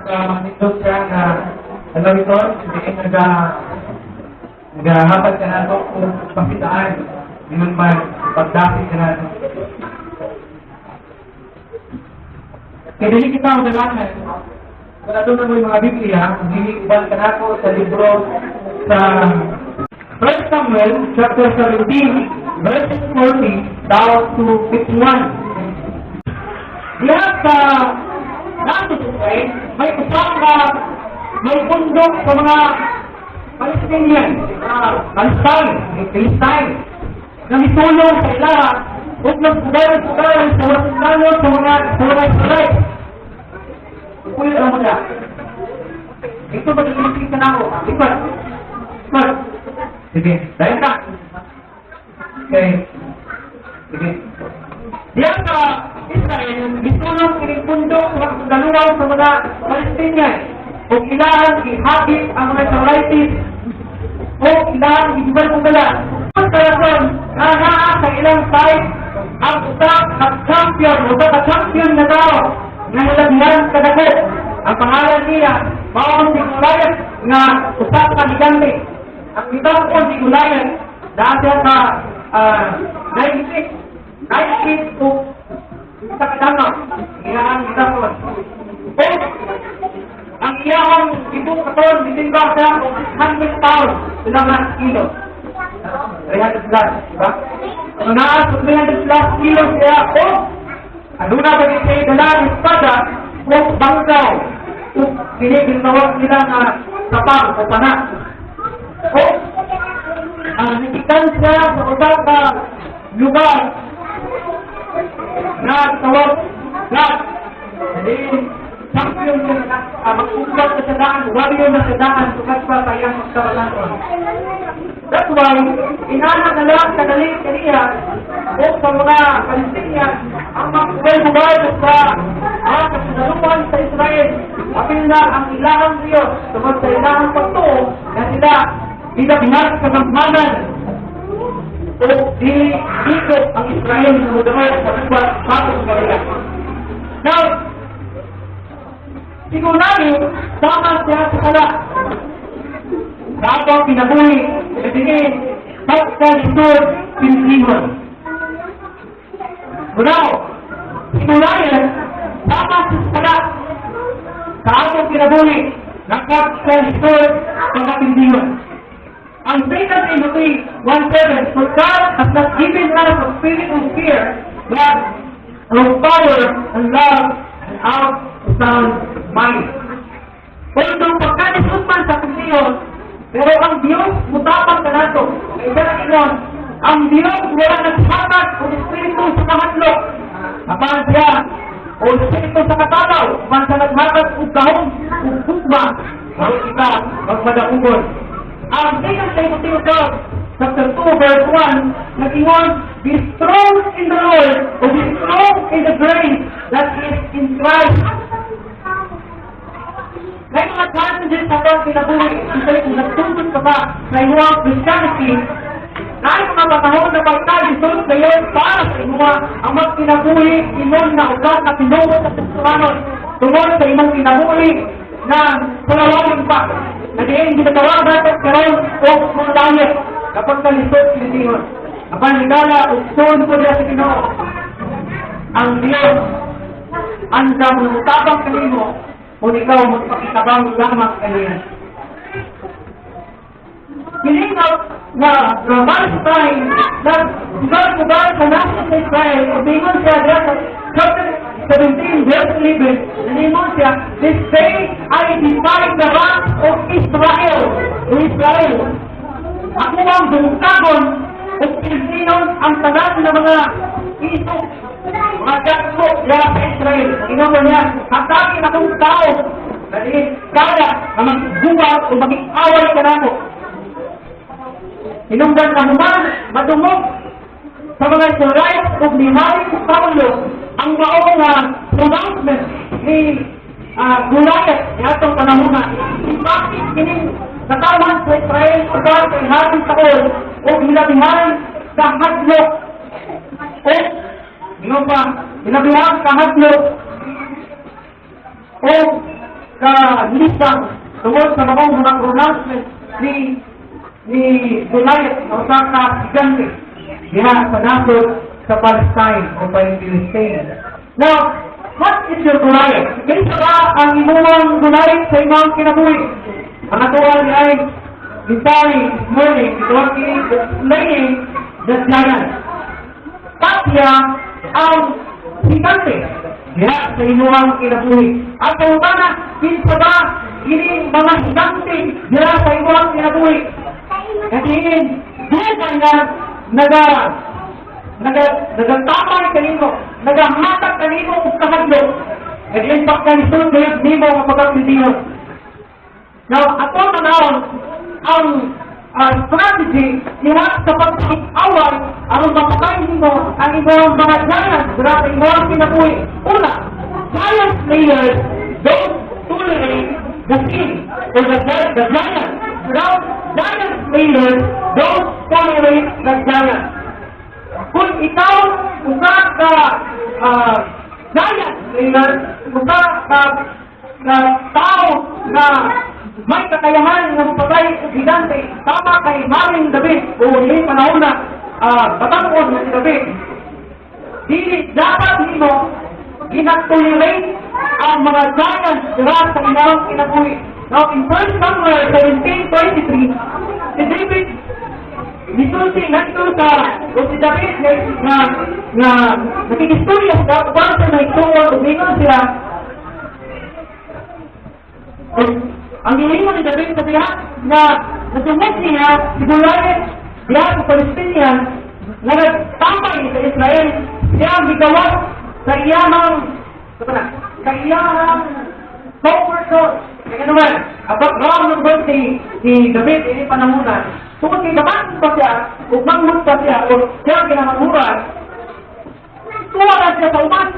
manindog siya na alam ito, hindi naghahapat ka na ito kung pakitaan. Yun man, pagdapit ka na ito. Kaya dili kita ang dalaman. Wala doon na mo yung mga Biblia, hindi ibal ka na ako sa libro sa 1 Samuel chapter 17, verses 40 down to 51. Diyan sa nato ay may kasama, may bundok sa mga Palestinian, Palestine, Palestine, na mitulong sa ila, huwag nagpugaran sa wasinalo sa mga Israel. Kuya lang mo na. Ito ba nagsisigit ka na ako? Ikot. Sige, dahil ka. Okay. Sige. Diyan sa Israel, mitulong kinipundok sa dalawaw sa mga Palestinian. O ilang ihagit ang mga Israelites o ilang ibibal kong gala. Ang talagang nahanaan sa ilang side ang usap at champion o champion na tao na nilagyan kadako. Ang pangalan niya, Mount Goliath nga usap na gigante. Ang ibang po si Goliath dati ka 96 to sa kitama. Ilaan kita po. O ang iyang ibong katon, bitimba siya kung 100 pounds, ilang kilo. 300 plus, diba? Ang naas, 300 plus kilos kaya, ano na ba yung dalang espada, o bangkaw, o ginawag nila na sapang o panak. Nikitan siya sa usap na lugar na tawag lahat. Jadi, champion na magpuplat na sa daan, warrior na sa daan, sukat pa kayang magkaralan. That's why, inanak na lang sa kaniya o sa mga Palestinian ang magpupay sa kasinalupan sa Israel. Apil na ang ilahang Diyos tungkol sa ilahang pagtuo na sila binabihat sa magmanan o ikot ang Israel sa mudamay sa iba't bakit sa kanila. Now, siguro namin, tama siya sa kala. Sa atong pinabuhi, natingin, pagkalisod, pinsiwan. Gunaw, siguro namin, tama siya sa kala. Sa atong pinabuhi, pagkalisod, pinsiwan. Ang 2 Timothy 1:7, for God has not given us a spirit of fear, but of power and love and of sound mind. Kung pagkalisod man sa Piliyon, pero ang Diyos mutapang ka nato. Kaya na ang Diyos wala nagsakat o espiritu sa kahatlok. Kapag siya, o espiritu sa katalaw, kapag sa nagmakat o kahong o kukma, bago kita magmadakugon. Ang 2 Timothy chapter 2 verse 1, nag-ingon, be strong in the Lord, or be strong in the grace that is in Christ. May mga challenges sa mga pinabuhi, kasi kung nagtungkot ka ba sa inyong Christianity, na ay mga patahon na pagkalisod ngayon para sa inyong ang mga pinabuhi, inon na ugat na pinungo sa Pagsumanon, tungkol sa imong pinabuhi na pangalawan pa. Nadiin, ginatawagan at karoon o mga langit kapag kalisod Pilipinon. Kapag higala, ukson po niya sa Ginoo. Ang Diyos, ang damutapang kanimo, kung ikaw magpakitabang lamang kanina. Pilingaw na Palestine na lugar-lugar sa natin sa Israel, umingon siya sa chapter 17 verse 11, naningon siya, this day I divide the wrath of Israel. O Israel, ako ang dumutagon o Pilipinon ang tanan ng mga iso, mga gatso sa Israel. Ginawa niya, hatakin akong tao, dahil kaya na magbuwag o mag-away ka na ako. Hinunggan na naman, madumog sa mga Israel o limahin sa Paulo ang maong pronouncement ni Goliath na itong panahuna. Bakit kining natawan sa Israel o dahil sa inating taon o hinabihan sa hadlok o hinabihan sa hadlok o lisang tungkol sa mga pronouncement ni Goliath na usa ka gigante diha sa nasod sa Palestine o Palestine. Now, what is your Goliath? Kinsa ba ang imuhang Goliath sa imong kinabuhi? Ang atuwa ni ay Gitari this morning, it was explaining the giant. Tapya ang higante diha sa imuhang kinabuhi. At ang na, kinsa ba ini mga higante diha sa imuhang kinabuhi? Kasi dugan na nagatamay kanino, nagamatag kanino kung kahadlok, nag-impact ka ni Sulod ngayon, di mo mapagkakildiyon. Now, ato manahon, ang strategy niya sa pag-away, ang mapakain mo, ang ibang mga giants, grabe ibang kinabuhi. Una, giant players don't tolerate the king or the giant. Now, giant players don't tolerate the giant. Kung ikaw, usa ka giant player, usa ka tao na may kakayahan ng patay o gigante, tama kay Maring David o hindi panahon na batangos na si David, dili dapat nimo ginatolerate ang mga giants dira sa ilang kinabuhi. Now, in 1 Samuel 17:23, si David nisulti nandito sa o si David na nakikistorya sa upang sa naituwa o mingon sila. Ang hilingon ni David sa diha na nasumot niya si Goliath diha sa Palestinian na nagtambay sa Israel, siya ang gigawat sa iyahang comfort zone. Kaya naman, abang rawang ng birthday si David ini panamunan. Tungkol kay gaman pa siya, o manghut pa siya, o siya kinamamuran, tuwa na siya sa uman.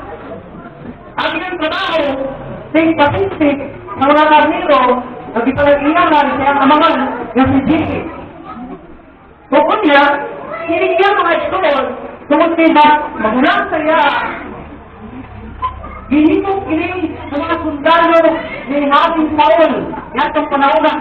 Ang ilang trabaho, sing pasisip, ng mga karnero, nagipalag-iyaman siya ang amangan na si Jimmy. Bukod niya, hinigyan mga iskol, tungkol kay magulang sa iya, ginipong kiling sa mga sundalo ni Hating Saul, yan itong panahon na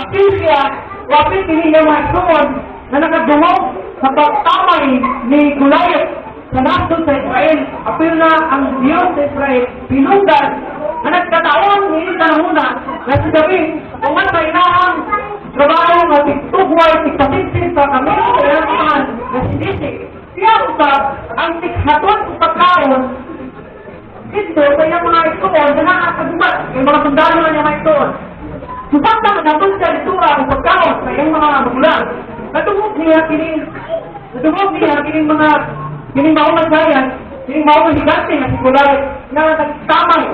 apil siya, o apil kinilang mga iskol na nakadungog sa pagtamay ni Goliath sa nasod sa Israel. Apil na ang Diyos sa Israel, pinundan na nagkataon ni Tanahuna na si David, kung ang kainahang trabaho na tigtugway, tigpasisin sa kami sa ilangan na si Disi. Siya usap ang tighaton sa pagkaon dito sa iyang mga iskoon na nakakagubat yung mga sundalo na niya mga iskoon. Susapta nagatun siya litura ang pagkaon sa iyang mga magulang. Natungog niya kining mga kining maunang gayan, kining maunang higante na si Goliath na nagtamay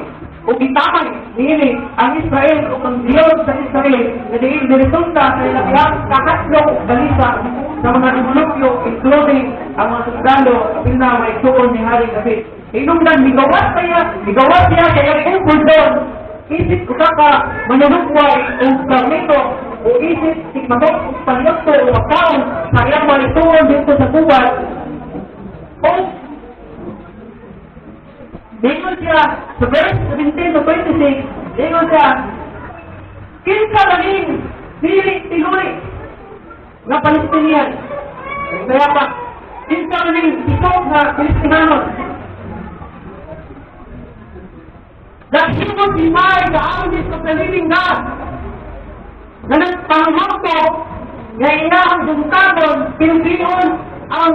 o gitamay niini ang Israel o ang Diyos sa Israel na diin niresulta sa ilang kahatlong balisa sa mga revolutyo, including ang mga sundalo at may isuon ni Haring David. Inungdan, migawat siya kaya kung doon, isip ko ka manunukway o karnito o isip tikmatok o panyoto o makaon sa iyang mga isuon dito sa kubat. O dingon siya, sa verse 17 to 26, dingon siya, kinsa maning dili tinuri na Palestinian. Kaya pa, kinsa maning isok na Palestinanon. That he would divide the armies of the living God. Na nagpanghampo na inahang sungkabon, pinupinon ang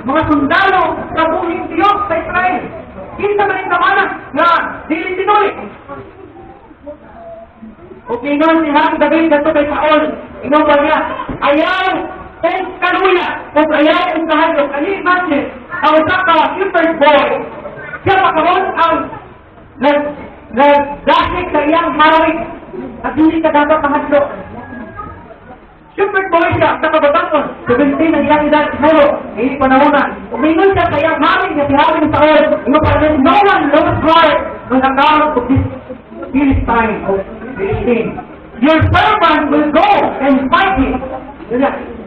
mga sundalo sa buhing Diyos sa Israel. Kinsa man yung kamana na dili tinuloy. O pinon si Haring David nato kay Saul, inom ba niya, ayaw kung kanuya, kung ayaw kung kahadlok, ano imagine, ang usap ka, shepherd boy, siya makaroon ang nagdasik sa iyang harawin at hindi ka dapat mahadlok. Shepherd boy siya, sa kabatangon, 17 ang iyang edad, siguro, hindi panahonan. Umingon siya sa iyang haring na si Haring Saul, no one lost heart on account of this Philistine of Philistine. Your servant will go and fight him.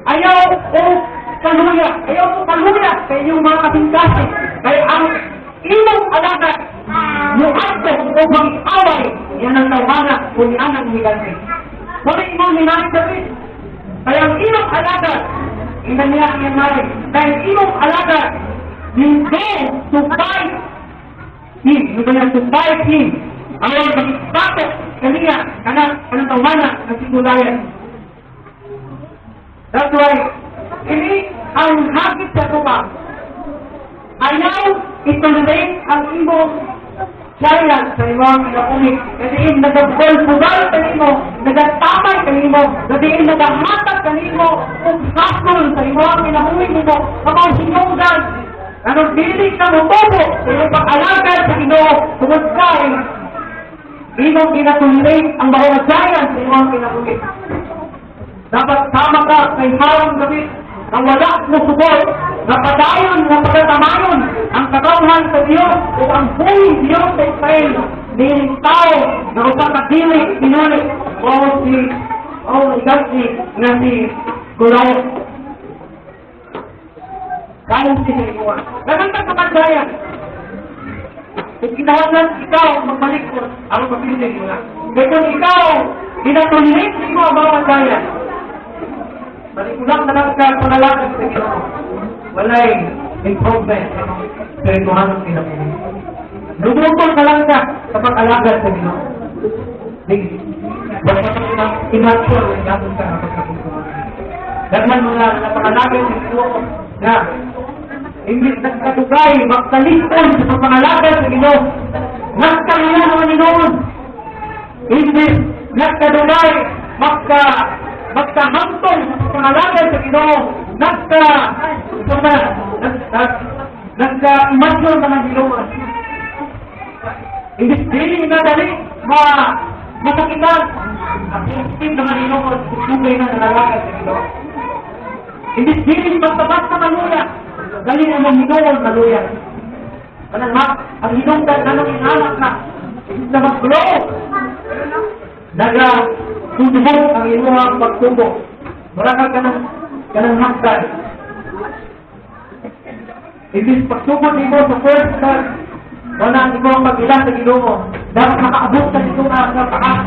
Ayaw o kaluya, kaya yung mga kapingkasi, kaya ang imong alaga, yung ato o mag-away, yan ang kung anang higante. Muli mo minahin David. Kaya ang imong alaga, ina niya ang iyang kaya ang imong alaga, you go to fight him. Yung kanya to fight him. Ang magbato kaniya, kanang taumana, ang sigulayan. That's why, ini ang hagit sa tuwa. Ayaw itolerate ang imong giant sa imong inapunik. Kasi nagagulpugal kanimo, nagatamay kanimo, kasi nagahatag kanimo kung sakol sa imong inapunik mo, kapag sinunggan, anong dili ka mo tobo sa iyong pag-alaga sa Ginoo, tungod ka imong ginatolerate ang bawat giant sa imong inapunik. Dapat sama ka kay harang gabi ang wala mo support na padayon na pagkatamayon ang katawhan sa Diyos o ang buhay Diyos sa Israel niling tao na upang kadili pinulit o igasi na si Goliath. Kaya si Siriwa. Nagandang kapagdayan. Kung kinawalan ikaw magbalik ko, ang mapilin mo na. Kaya kung ikaw ginatulilit mo ang mga kagdayan, malikulang na lang ka panalagan sa Ginoo. Walay improvement sa ituhan ng pinapunin. Lumutol ka lang ka sa pag-alaga sa Ginoo. Wala pa ito inaksyon ang gano'n ka na pagkakutuhan. Dagman mo na pag-alaga sa Ginoo na imbis nagkatugay, magkaliston sa pag-alaga sa Ginoo. Nagkalihan naman ni noon. Imbis nagkatugay, magkahantong sa pangalaga sa Ginoo, nagka-imasyon ka ng Ginoo. Hindi dili na dali, masakitan, ang sistem ng Ginoo, sugay na nalalaga sa Ginoo. Hindi dili basta-basta maluya, dali na ng Ginoo maluya. Ang Ginoo ka na nang inanak na, na mag-grow, tutubog ang inyong pagtubog. Marakal ka ng hanggan. Ibig pagtubog mo sa first time, wala ang ikaw pag-ilan sa Ginoo. Dapat makaabot ka dito na taas.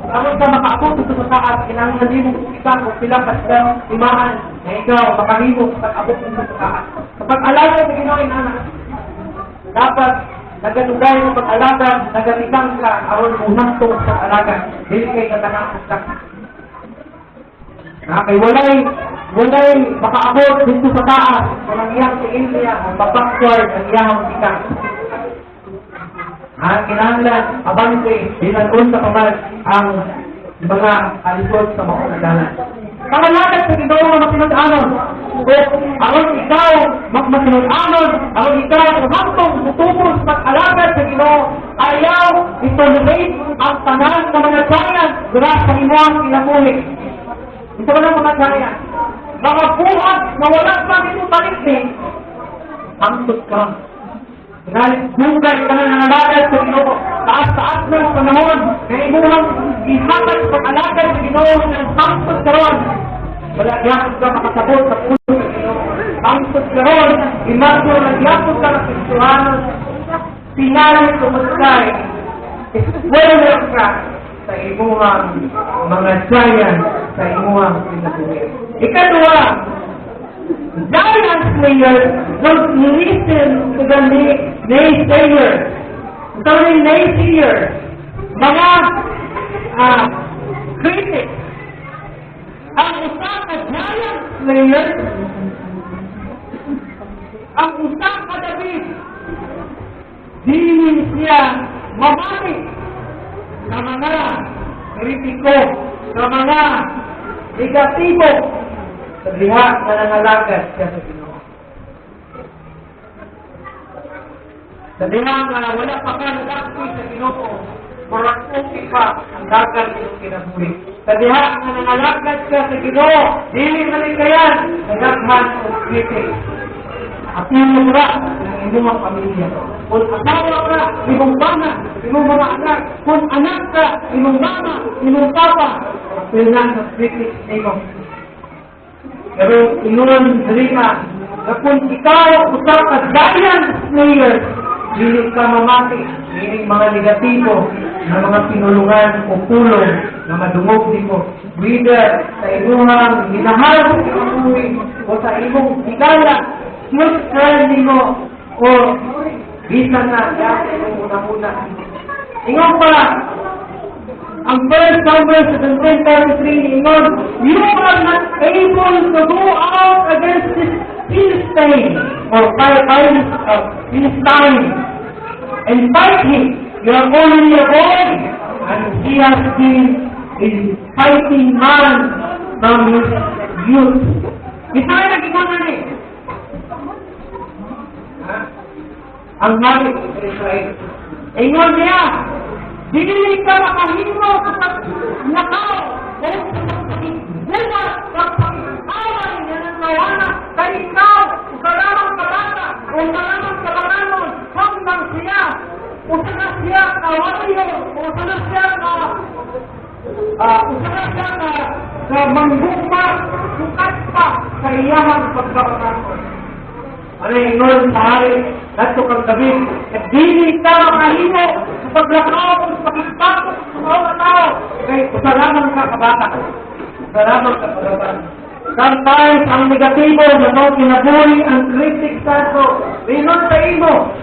Dapat ka makaabot dito sa taas. Kailangan din mo kita kung sila kaslang imahan na ikaw makahimog pag-abot dito sa taas. Kapag alaga sa Ginoo yung anak, dapat nagalugay mo pag-alaga, nagalitan ka, aron unang to sa alaga. Dili kay katanakot ka. Kay walay makaabot dito sa taas. Walang iyang si India, ang babackward, ang iyang kita. Kinahanglan, abante, dinalon sa kamay ang mga alisod sa mga nagalan. Pangalagat sa Ginoo na masinod-anon. O aron ikaw magmasinod-anon, aron ikaw humantong tutubos pag-alagat sa Ginoo, ayaw itolerate ang tanan ng mga giant dira sa imuang kinabuhi. Ito na mga giant. Mga buhat na wala pa nito taliktin, angkot ka. Dugay ka na nangalagat sa Ginoo. Taas-taas ng panahon na imuhang ihatag pag-alagat sa Ginoo ng angkot karon. Wala gyapon ka makasabot sa puso sa Ginoo. Angkot karon, imago na gyapon ka na Kristohanon. Pinalay kumuskay. Iswelwer ka sa imuhang mga giant sa imuhang kinabuhi. Ikaduha, giant slayers don't listen to the naysayers. Ito rin naysayers. Mga critics. Ang usang na giant slayers, ang usang na David, dili siya mamani sa mga kritiko, sa mga negatibo, sa diha na nangalagat siya sa Ginoo. Sa diha na wala pa ka nagakti sa Ginoo, marakuki pa ang dagat ng kinabuhi. Sa diha na nangalagat siya sa Ginoo, dili malikayan, nagaghan o kritik. At yung mura ng inyong pamilya. Kung asawa ka, imong bana, imong mga anak. Kung anak ka, imong mama, imong papa. Kailangan sa kritik na imong. Pero inulan sa lima, na kung ikaw usap at giant slayer, Hindi ka mamati, meaning mga negatibo na mga pinulungan o pulong na madungog dito. Whether sa inyong minahal sa inyong o sa imong higala, close friend mo o bisan na yan sa inyong una-una. Ingon pala, ang 1 Samuel 17:33, ingon, you are not able to go out against this Philistine or Philistine and fight him. You are only a boy, and he has been a fighting man from his youth. Ito ay nag-ikunan eh. Ang nabi sa Israel. Ingon niya, dili ka makahimo sa pagnakaw o sa pagkikita sa pag-away na nanawana kay ikaw o kalamang kalata o kalamang kalaranon hanggang siya o sana siya kawayo o sana siya na mangguma sukat pa sa iyahang pagkakaranon. Ano yung ingon sa hari, nato kang gabi, at dili ka makahimo sa paglakaw o sa pagkipakot sa mga tao. Kaya usalaman ka kabata. Usalaman ka kabata. Sometimes, ang negatibo na mo kinabuhi ang critic sato, ingon sa imo,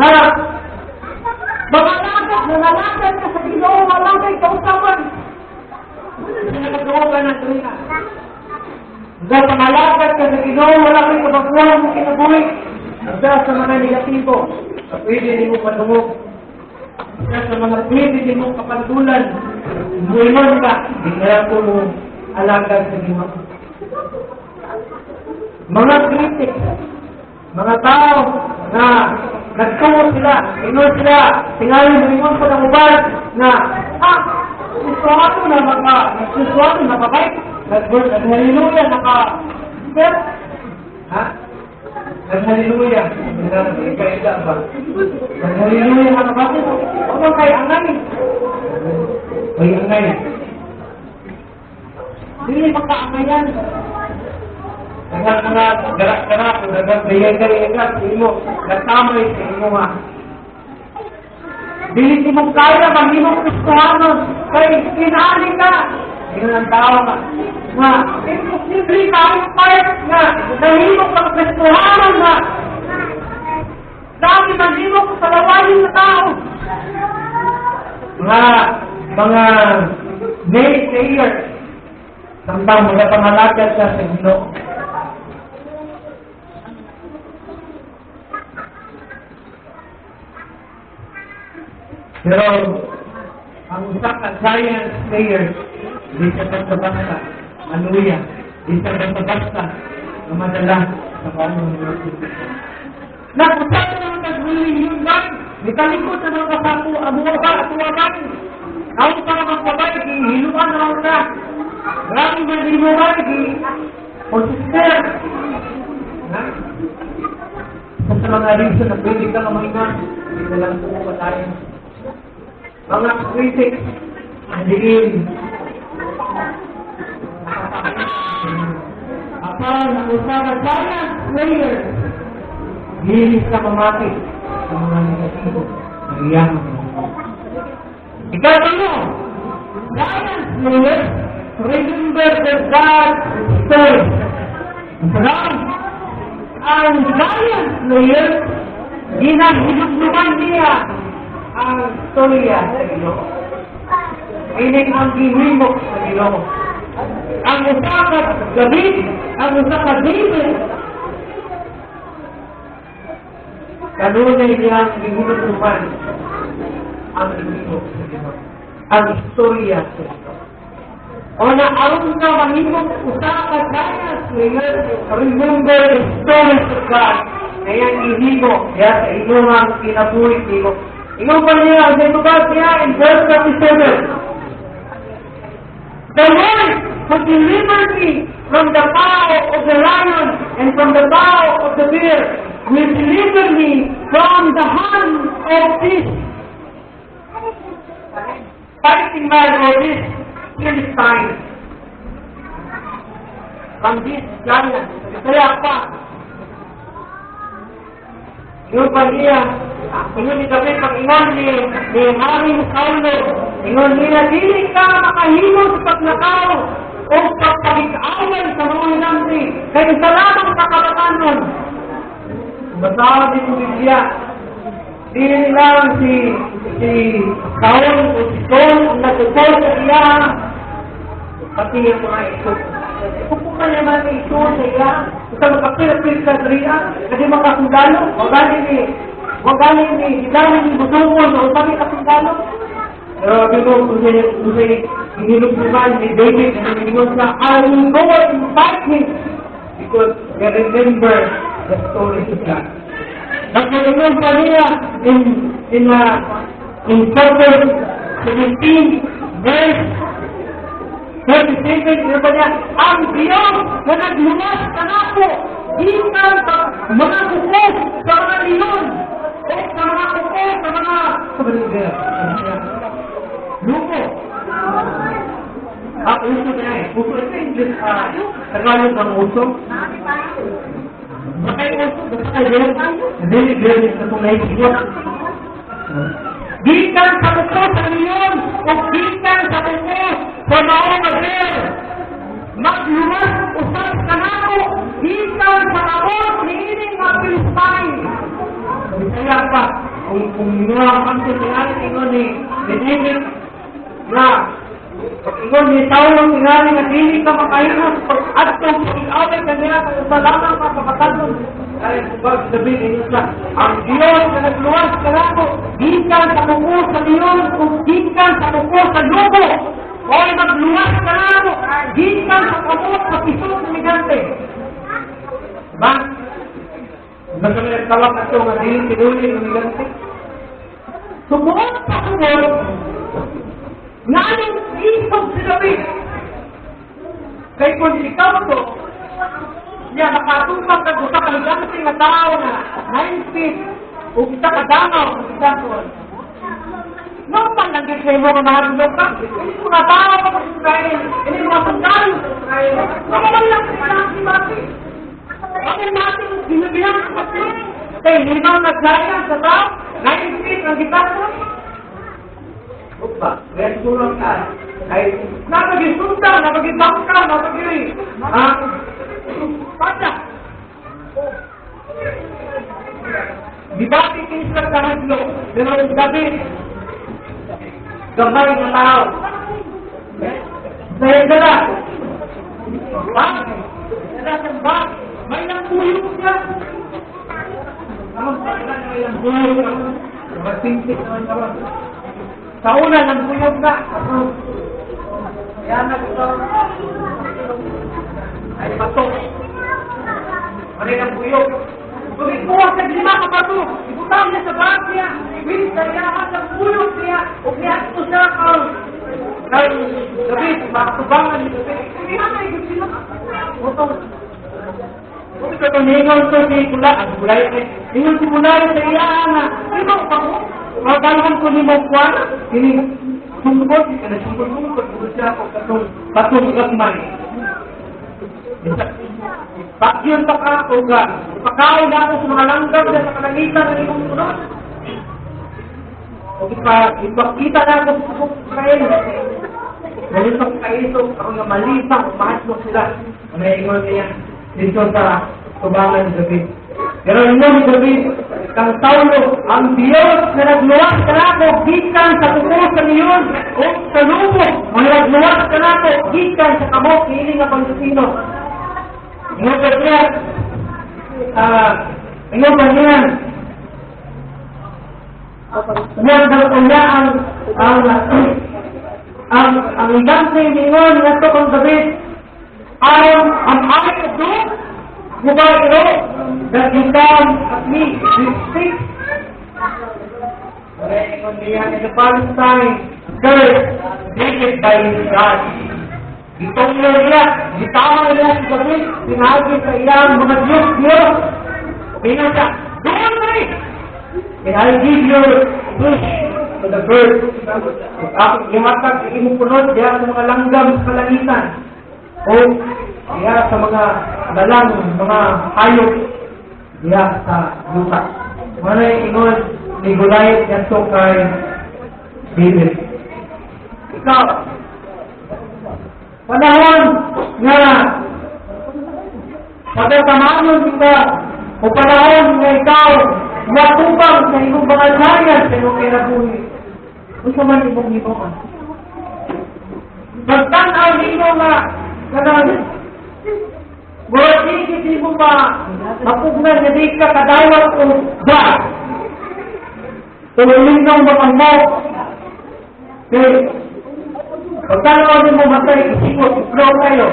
na nangalagad ka sa Ginoo, malagay ka usapan. Sinagagawa ka ng trina. Dahil pangalagad ka sa Ginoo, wala kang kabaguhan mo kinabuhi. Dahil sa mga negatibo, pwede din mo padungog. Dahil sa mga pwede din mo kapantulan, buwinon ka, di kaya ko mo alagad sa Ginoo. Mga kritik, mga tao na nagtungo sila, inon sila, tingali buwinon pa ng ubat na, gusto ako na babay. Nag-hallelujah, naka-step. Ha? Nag-hallelujah. Nag-hallelujah ba? Nag-hallelujah ka na bakit? Ano kay angay? Ay, angay. Hindi magkaangayan. Garak-garak, nagagayag-gayag sa imo. Nagtamay sa imo nga. Dili mong kaya, mahimong kristuhanon. Kaya kinali ka. Tingnan ang tao ka. Nga, imposible ka ang part nga. Nahimong kang kristuhanon nga. Dami manhimong sa lawanin na tao. Mga naysayers. Samtang mga pangalagad ka sa Ginoo. Pero, ang isa ka giant players, di siya basta-basta, hallelujah, di siya basta-basta, na madala sa kaunong university. Nakusabi naman nag-willing yun lang, italikot na mga kasapo, abuwa at uwagan. Ako para magpabay, hiluan na ako na. Grabe ba di mo ba, sister. Sa mga reason na pwede ka kamahingan, hindi na lang po tayo. Mga critics, diin. Apal ng usaga giant players, hilis ka mamati sa mga negatibo. Nagyaman mo. Ikaw ano? Giant players, remember the God story. Ang giant players, ginagilugluman niya ang storya sa Ginoo. Ining ang gihimok sa Ginoo. Ang usakat David, ang usakat David, kanunay niyang gihimok ang gihimok sa Ginoo. Ang storya sa Ginoo. O na aron ka mahimok usakat kaya remember the stories of God. Kaya gihimok kaya sa inyong ang kinabuhi gihimok. Ingon pa niya, ang sinubad niya in verse 27. The Lord who delivered me from the paw of the lion and from the paw of the bear will deliver me from the hand of this fighting man or this Philistine. From this giant. Kaya pa, Ingon pa niya, ingon ni David, pag-ingon ni Haring Saulo, ingon niya, dili ka makahimos sa pagnakaw o pagpag-away sa mga hinanti, kaya sa lamang kakabatanon. Basahan din mo Biblia, dili lang si Saul o si Saul ang natutol sa iya, pati yung mga ito. Kung ka naman ni ito sa iya, kung ka magkapil-pil sa driya, kasi makasundalo, wag galing ni hidamin ni Budumon o kami kasundalo. Pero kung hinilog naman ni David, na namingon sa, I will go and fight him because they remember the story of God. Nagkaroon pa niya in chapter 17, verse 37, ano ba niya? Ang Diyos na nagluwas ka na po, ikan sa mga kuko, sa mga leon, o sa mga kuko, sa mga luko. Uso na eh. Uso ito English, Tagalog ng uso. Bakit uso? Basta kayo very, very sa itong naisip. Gikan sa kuko sa leon, o gikan sa kuko sa mga bear. Magluwas usap ka na po, gikan sa abot, niining mag-Pilistay. Kaya pa, kung mga kanto tingali, ingon ni David, na ingon ni Saulo tingali na dili ka makahinos pag-adtong pag-away ka nila sa lamang kapapatadon. Kaya kung David, ingon siya, ang Diyos na nagluwas ka na po, gikan sa kuko sa leon, o gikan sa kuko sa lubo, o magluwas ka na po, gikan sa kamot sa pisot ng migante. Diba? Basta may nagtawag na ito, nga dili tinuli ng migante. Sumuot sa sumuot, nga anong isog si David. Kaya kung ikaw to, niya nakatupag ka gusto ka migante nga tao na 9 feet, o kita kadamaw, o kita ko. Normal lang din kayo mga mahalulog ka. Hindi mga tao pa sa Israel. Hindi mga sundalo sa Israel. Normal lang sila si Mati. Bakit natin binabilang sa Mati? Kaya hindi ba naglayang sa tao? 9 feet ang gitako? Upa, kaya tulong ka. Ay, napag-isunta, napag-ibangka, napag-iri. Pata. Di ba titisag ka hadlo? Pero gabi, gamay na tao. Dahil gala. Bak? Dahil bak? May nangpuyog siya. Naman pala na may nangpuyog. Magsingsik naman naman. Sa una, nangpuyog na. Kaya nagito. Ay, patok. May nangpuyog. Kung ikuha sa lima ka pato, ibutang niya sa bag niya. Ibig sa niya sa puyog niya. O niya ito siya kang David, makatubangan ni David. Hindi na kayo gusto na. Utong. Kung ito ito ningon ito si Kula, ang Kulay ito. Ningon si Kulay sa iya na. Ito ako. Magalaman ko ni Mokwan. Ini sungkot. Kaya sungkot-sungkot. Kung siya ako katong gagmay. Pagyan pa ka o ka. Ipakain na ako sa mga langgam sa kalangitan ng iyong sunod. O ipakita na ako sa Israel. Malisang kaito, ako nga malisang, mahaslo sila. Ano yung ingon niya? Dito sa tubangan ni David. Pero ingon ni David, kang Saulo, ang Diyos na nagluwas ka na ako, gikan sa kuko sa leon, o sa lubo, o nagluwas ka na ako, gikan sa kamot, hiling na Palestino. Ingon ka niya, ingon ka niya, ang igante ningon nga ito kong David, am I a dog? Who by the law that you come at me with sticks? Ingon niya in the Palestine, cursed, hated by his God. Itong niya, itama niya si David, pinagi sa iyang mga Diyos. Pinag siya, don't worry! And I'll give your push to the bird. Ako limatag sa imong punod diya sa mga langgam sa kalangitan. O diya sa mga dalang, mga hayop diya sa lupa. Manay ingon ni Goliath ngadto kay David. Ikaw, panahon nga pagkatamanon kita o panahon nga ikaw matubang sa iyong mga giant sa iyong kinabuhi. Gusto man imong hinuan. Magtanaw ninyo nga kanang murag hindi mo mapugnan na di ka kadawat o ba. Tuloy nang mo. Okay. Pagkanaw din mo matay, isikot, flow kayo.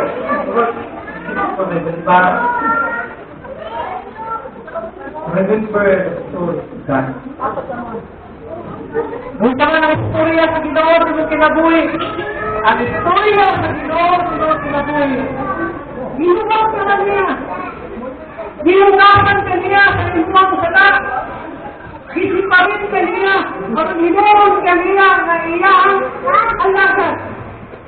Remember the story of God. Gusto ka ng istorya sa Ginoo sa kinabuhi. Ang istorya sa Ginoo sa kinabuhi. Ginugaw ka na niya. Ginugawan ka niya sa imong sana. Gisiparin ka niya. Maghinuon ka niya na iya ang alaga.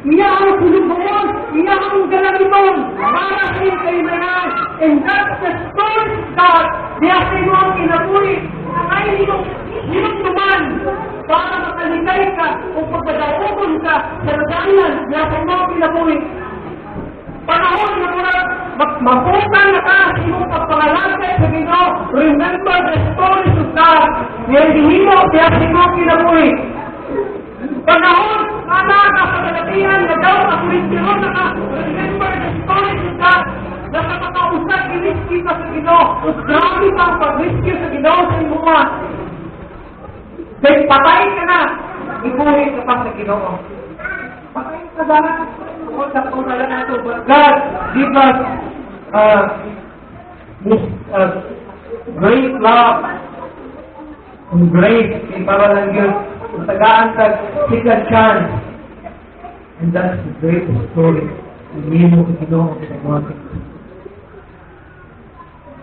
Iya ang sulubuon. Iya ang galamiton. Para sa iyong kailangan. And that's the story that diya sa imong kinabuhi. Ang hinong naman para makaligay ka o pagpadaogon ka sa ragalan diya sa imong kinabuhi. Panahon na muna, maputan na ka sa iyong pagpangalagay sa Ginoo. Remember the story of God. Ngayon dihimo diya sa imong kinabuhi. Panahon, anak ka sa kalatihan na daw ang Kristiyon na ka. Remember the story of God. Na sa makausap, i-rescue ka sa Ginoo. O grabe ka ang pag-rescue sa Ginoo sa imuha. Dahil patay ka na, ibuhin ka pa sa Ginoo. Patay ka na. Kung sa tunala na ito, God give us this great love and grace in para lang yun. Tagaan ka second chance. And that's the greatest story. Hindi mo Ginoo sa mga.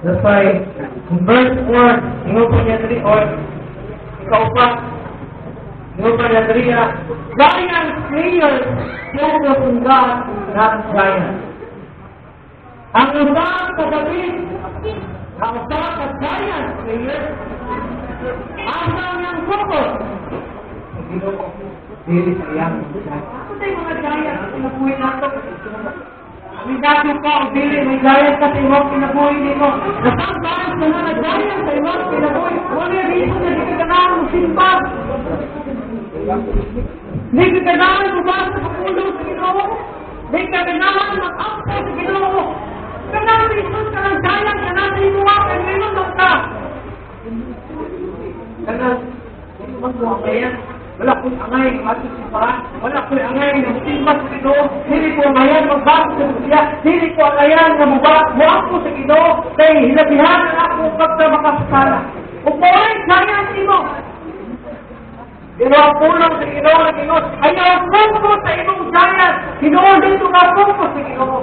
That's why, in verse 4, ingo po niya dali, or ikaw pa, ingo po niya dali na, giant players focus on God, not giant. Ang isang kagalit, ang isang giant players, asang niyang focus. Ginoo, dili sa iyang giant. Ako tayo mga giant, pinabuhin nato. May dati ko, dili, may giant ka sa imong kinabuhi nito. Nasang giant ka na nag-giant sa imong kinabuhi. Wala reason na di ka ganahan mo simpag. Di ka ganahan mo ba sa kapulo sa Ginoo? Di ka ganahan mag-akta sa Ginoo. Kanang reason ka ng giant ka na sa imuha, kaya ngayon lang ka. Kanang, hindi mo kaya. Wala ko'y angay ng ating simpahan. Wala ko'y angay ng simba sa Ginoo. Hindi ko angayan magbago sa siya. Hindi ko angayan na mo ako sa Ginoo. Kaya hilabihan ang ako pagka makasakala. Upuin, kaya ang Ginoo. Pero ang pulang sa Ginoo na Ginoo. Ayaw ang focus sa imong giant. Ginoo dito nga focus sa Ginoo.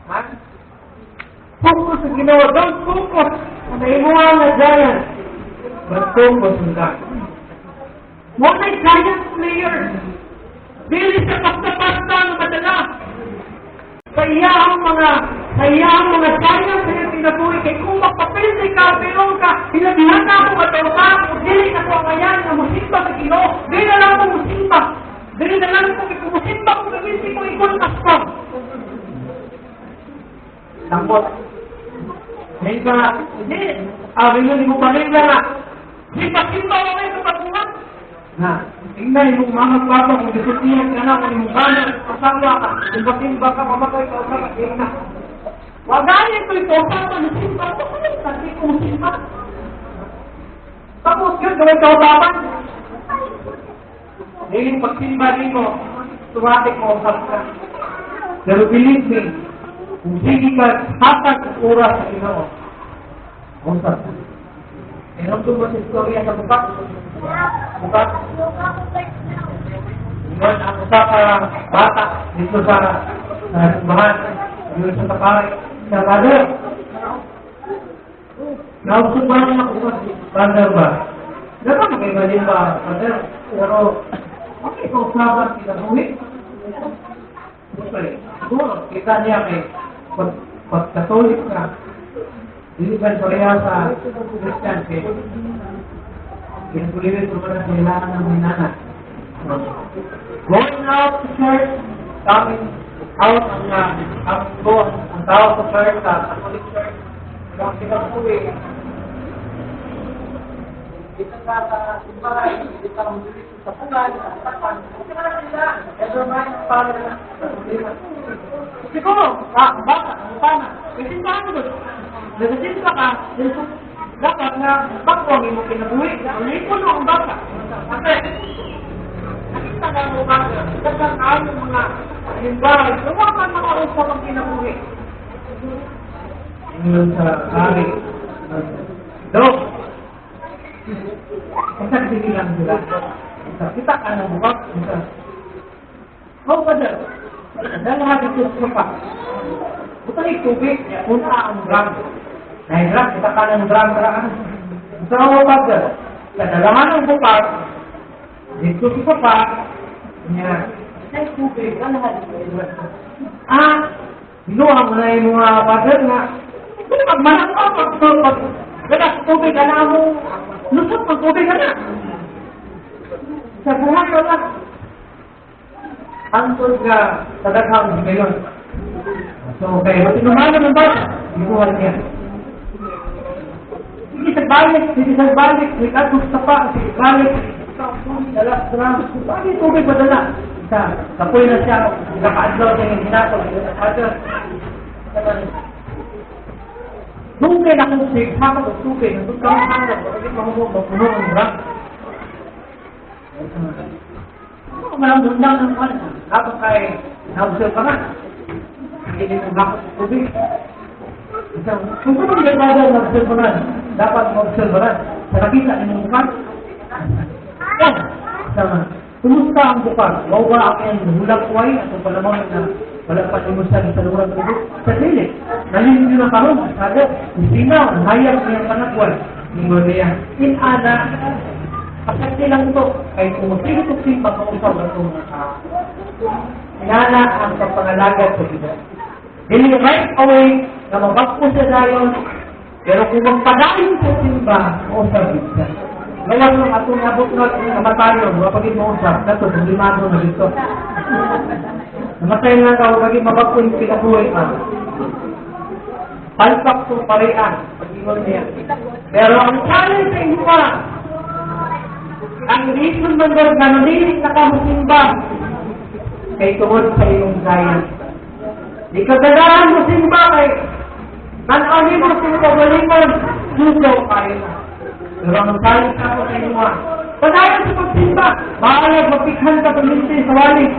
Ha? Focus sa Ginoo. Don't focus sa imong na giant. But focus on God. What a giant player! Dili sa pasta-pasta ng madala. Sa iyang mga giant sa iyong tinabuhi. Kaya kung magpapildi ka, pero ka, hinabihan na ako matao ka, dili na ko ang ayan na musimba sa Ginoo. Dili na lang ko musimba. Dili na lang ko musimba kung gawin ko ikon kasta. Tangkot. Ngayon ka nga, hindi. Hindi mo pa rin na. Simpa-simpa mo kayo sa pagpungan. Na, tingnan yung mga papa kung disutihan ka na, kung yung banal, kasama ka, simpa-simpa ka, mamatay ka, tingnan na. Wagayin ko ito, papa, simpa ko, kasi kung simpa. Tapos yun, gawin ka usapan. Ngayon, pag-simba rin mo, tumatik mo, usap ka. Pero believe me, kung sige ka, hatag oras sa Ginoo. Usap ka. Inom ko sa istorya sa bukat. Bukat. Ngayon, ang usa ka bata dito sa bahan, dito sa Takay, sa Bader. Nausap ba naman ako sa Bader ba? Dapat magkaibalin ba, Bader? Pero, okay, kung sabat kita buhi. Siguro, kita niya kay pag-Katolik ka, Diliban pareha sa Christian faith. Ginagulibig ko na kailangan ng minana. Going out to church, coming out ang tao sa church, sa Catholic Church, ang pinag-uwi. Kita ka sa simbahay, kita ka muli sa pulan, sa tapan, kita ka sila, ever mind, para na siguro, baka, ang pana, kasi paano doon? Nagsisimba ka, dapat na bakwang mo kinabuhi, ang ipon mo ang baka. Kasi, nakita nga mo ba, dapat nga yung mga simbahay, lumakan mga usap ang kinabuhi. Ngayon sa hari, Dok, isang sigilang sila. Kita ka ng buwak. How ba dyan? Dahil lahat ito sa pa. Buta yung tubig, punta ang drum. Dahil drum, kita ka ng drum. Ito ang buwak dyan. Sa dalaman ng buwak, dito sa pa, niya, ay tubig, lahat ito. Binuha mo na yung mga pader na, pagmanang ka, kaya tubig ka na mo, lusot ng tubig ka na. Sa buhay ka lang. Antod ka sa daghang ngayon. So, kaya matinumano ng bata, binuhay niya. Sige sa balik, may katong sa pa, sige balik, dala, bakit tubig ba dala? Kapoy na siya, nakaadlaw siya yung hinatol, nung kaya akong sighakat o tubig, nandun ka ang hangat, bakit mapuno ang drang? Malang dundang ng kwan, kapag kay na-observe ka na, hindi din ang hakat o tubig. Kung kung hindi ka na-observe ka na, dapat ma-observe ka na, sa nakita ni mong kwan. Yan, sama. Kumusta ang bukag? Wow ba ako yung hulang kuway at ang palamang na wala pa yung musta sa lugar ng tubig? Sa sili. Nalilin nyo na karoon. Sabi, sinaw, hayag niyang panagwal. Ningon niya, inana, pasakti lang ito. Kahit kumusigit-ugsig, pagkausap ang itong mga tao. Inana ang kapangalaga sa ito. Dili right away na mabagpo sa dayon, pero kung magpadayon sa simba, o sa bisa. Ngayon yung atong abot na namatayon, mapagin mo usap, kato, limado na dito. Namatay lang ka, maging mabagpo yung pinabuhay ka. Palpak to parean, pag-iwan niya. Pero ang challenge sa inyo pa, ang reason man doon na nanilig na kamusimba, kay tungod sa iyong gaya. Di kagadahan mo simba kay, nanawin mo simba, balingon, suso kayo na. Pero ang challenge ako sa inyo pa, panayan sa pagsimba, maalag mapikhan ka paminti sa walis.